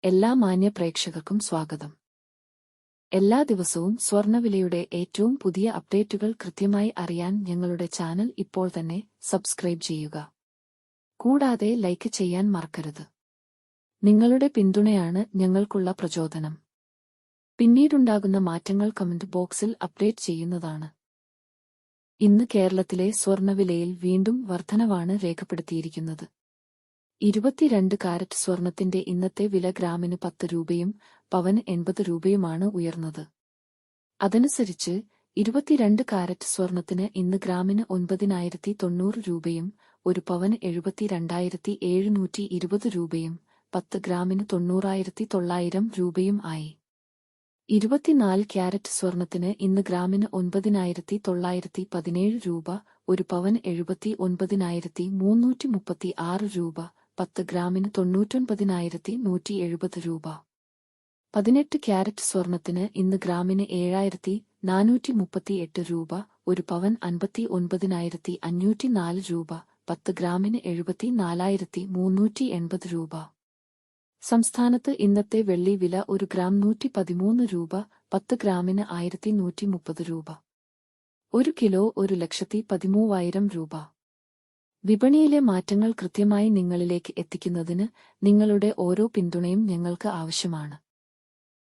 എല്ലാ മാന്യ പ്രേക്ഷകർക്കും സ്വാഗതം. എല്ലാ ദിവസവും സ്വർണ്ണവിലയുടെ ഏറ്റവും പുതിയ അപ്ഡേറ്റുകൾ കൃത്യമായി അറിയാൻ ഞങ്ങളുടെ ചാനൽ ഇപ്പോൾ തന്നെ സബ്സ്ക്രൈബ് ചെയ്യുക. കൂടാതെ ലൈക്ക് ചെയ്യാൻ മറക്കരുത്. നിങ്ങളുടെ പിന്തുണയാണ് ഞങ്ങൾക്കുള്ള പ്രചോദനം. പിന്നീടുണ്ടാകുന്ന മാറ്റങ്ങൾ കമന്റ് ബോക്സിൽ അപ്ഡേറ്റ് ചെയ്യുന്നതാണ്. ഇന്ന് കേരളത്തിലെ സ്വർണ്ണവിലയിൽ വീണ്ടും വർധനവാണ് രേഖപ്പെടുത്തിയിരിക്കുന്നത്. 22 കാരറ്റ് സ്വർണത്തിന്റെ ഇന്നത്തെ വില ഗ്രാമിന് 10 രൂപയും പവന് 80 രൂപയുമാണ് ഉയർന്നത്. അതനുസരിച്ച് 22 കാരറ്റ് സ്വർണത്തിന് ഇന്ന് ഗ്രാമിന് 9,090 രൂപയും ഒരു പവന് 72,720 രൂപയും 10 ഗ്രാമിന് 90,900 രൂപയും ആയി. 24 ക്യാരറ്റ് സ്വർണത്തിന് ഇന്ന് ഗ്രാമിന് 9,917 രൂപ, ഒരു പവന് 79,336 രൂപ, 10 ഗ്രാമിന് 99,170 രൂപ. 18 ക്യാരറ്റ് സ്വർണത്തിന് ഇന്ന് ഗ്രാമിന് 7,438 രൂപ, ഒരു പവൻ 59,504 രൂപ, 10 ഗ്രാമിന് 74,380 രൂപ. സംസ്ഥാനത്ത് ഇന്നത്തെ വെള്ളി വില ഒരു ഗ്രാം 113 രൂപ, 10 ഗ്രാമിന് 1,130 രൂപ. 1 കിലോ 1,13,000 രൂപ. വിപണിയിലെ മാറ്റങ്ങൾ കൃത്യമായി നിങ്ങളിലേക്ക് എത്തിക്കുന്നതിന് നിങ്ങളുടെ ഓരോ പിന്തുണയും ഞങ്ങൾക്ക് ആവശ്യമാണ്.